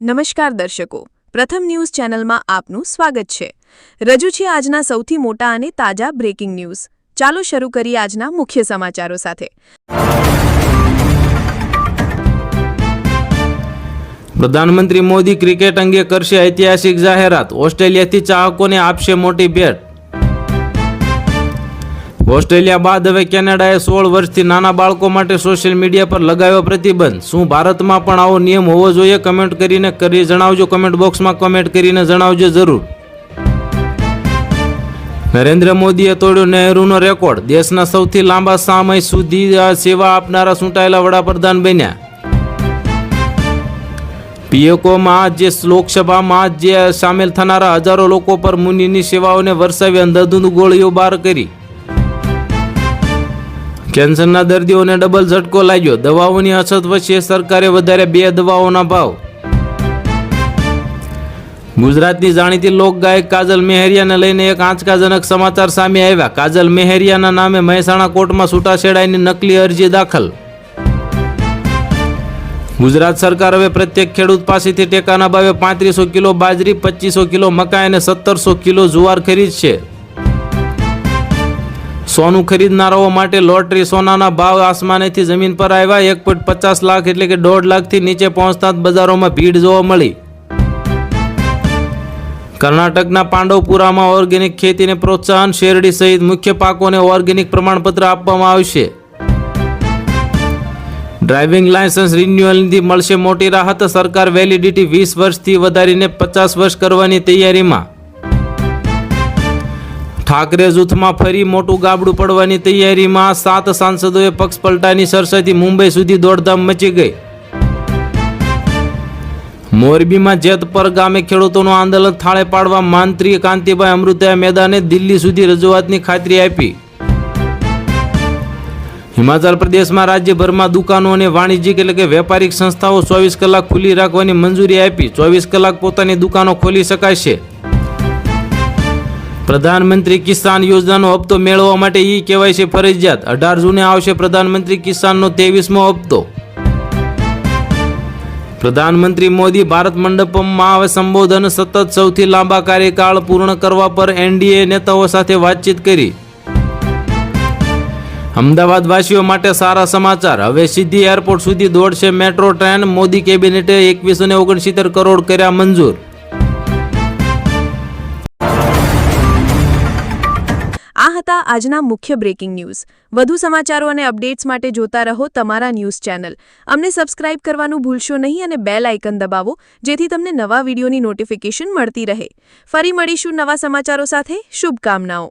નમસ્કાર દર્શકો, પ્રથમ ન્યૂઝ ચેનલમાં આપનું સ્વાગત છે। રજૂ છે આજના સૌથી મોટા અને તાજા બ્રેકિંગ ન્યૂઝ। ચાલો શરૂ કરીએ આજના મુખ્ય સમાચારો સાથે। પ્રધાનમંત્રી મોદી ક્રિકેટ અંગે કરશે ઐતિહાસિક જાહેરાત। ઓસ્ટ્રેલિયાથી ચાહકોને આપશે મોટી ભેટ। ઓસ્ટ્રેલિયા બાદ હવે કેનેડાએ 16 વર્ષથી નાના બાળકો માટે સોશિયલ મીડિયા પર લગાવ્યો પ્રતિબંધ। શું ભારતમાં પણ આવો નિયમ હોવો જોઈએ? કમેન્ટ કરીને જણાવજો। કમેન્ટ બોક્સમાં કમેન્ટ કરીને જણાવજો જરૂર। નરેન્દ્ર મોદીએ તોડ્યો નહેરુનો રેકોર્ડ। દેશના સૌથી લાંબા સમય સુધી સેવા આપનારા ચૂંટાયેલા વડાપ્રધાન બન્યા। પીએમઓમાં જે લોકસભામાં જે સામેલ થનારા હજારો લોકો પર મુનિની સેવાઓને વરસાવી અંધાધૂંધ ગોળીઓ બાર કરી। કેન્સરના દર્દીઓને ડબલ ઝટકો લાગ્યો। દવાઓની અછત વચ્ચે સરકારે વધાર્યા 2 દવાઓના ભાવ। ગુજરાતની જાણીતી લોકગાયક કાજલ મેહરિયાને લઈને એક આંચકાજનક સમાચાર સામે આવ્યા। કાજલ મેહરિયાના નામે મહેસાણા કોર્ટમાં છૂટાછેડાની નકલી અરજી દાખલ। ગુજરાત સરકાર હવે પ્રત્યેક ખેડૂત પાસેથી ટેકાના ભાવે 3500 કિલો બાજરી, 2500 કિલો મકાઈ અને 1700 કિલો જુવાર ખરીદશે। સોનું ખરીદનારાઓ માટે લોટરી। સોનાના ભાવ આસમાનેથી જમીન પર આવ્યા। 1.50 લાખ એટલે કે 1.5 લાખથી નીચે પહોંચતા જ બજારોમાં ભીડ જોવા મળી। કર્ણાટકના પાંડવપુરામાં ઓર્ગેનિક ખેતીને પ્રોત્સાહન। શેરડી સહિત મુખ્ય પાકોને ઓર્ગેનિક પ્રમાણપત્ર આપવામાં આવશે। ડ્રાઇવિંગ લાયસન્સ રિન્યુઅલથી મળશે મોટી રાહત। સરકાર વેલિડિટી 20 વર્ષથી વધારીને 50 વર્ષ કરવાની તૈયારીમાં। ઠાકરે જૂથમાં ફરી મોટું ગાબડું પડવાની તૈયારીમાં। 7 સાંસદોએ પક્ષ પલટાની ચર્ચાથી મુંબઈ સુધી દોડધામ મચી ગઈ। મોરબીમાં જેતપર ગામે ખેડૂતોનું આંદોલન થાળે પાડવા મંત્રી કાંતિભાઈ અમૃતયા મેદાને દિલ્હી સુધી રજૂઆતની ખાતરી આપી। હિમાચલ પ્રદેશમાં રાજ્યભરમાં દુકાનો અને વાણિજ્યિક એટલે કે વેપારિક સંસ્થાઓ 24 કલાક ખુલ્લી રાખવાની મંજૂરી આપી। 24 કલાક પોતાની દુકાનો ખોલી શકાશે। પ્રધાનમંત્રી કિસાન યોજનાનો હપ્તો મેળવવા માટે KYC ફરજિયાત। 18 જૂને આવશે પ્રધાનમંત્રી કિસાનનો 23મો હપ્તો। પ્રધાનમંત્રી મોદી ભારત મંડપમાં આવે સંબોધન। સતત સૌથી લાંબા કાર્યકાળ પૂર્ણ કરવા પર NDA નેતાઓ સાથે વાતચીત કરી। અમદાવાદ વાસીઓ માટે સારા સમાચાર। હવે સીધી એરપોર્ટ સુધી દોડશે મેટ્રો ટ્રેન। મોદી કેબિનેટે 2169 કરોડ કર્યા મંજૂર। આ હતા આજના મુખ્ય બ્રેકિંગ ન્યૂઝ। વધુ સમાચારો અને અપડેટ્સ માટે જોતા રહો તમારા ન્યૂઝ ચેનલ। અમને સબસ્ક્રાઇબ કરવાનું ભૂલશો નહીં અને બેલ આઇકન દબાવો જેથી તમને નવા વિડીયોની નોટિફિકેશન મળતી રહે। ફરી મળીશું નવા સમાચારો સાથે। શુભકામનાઓ।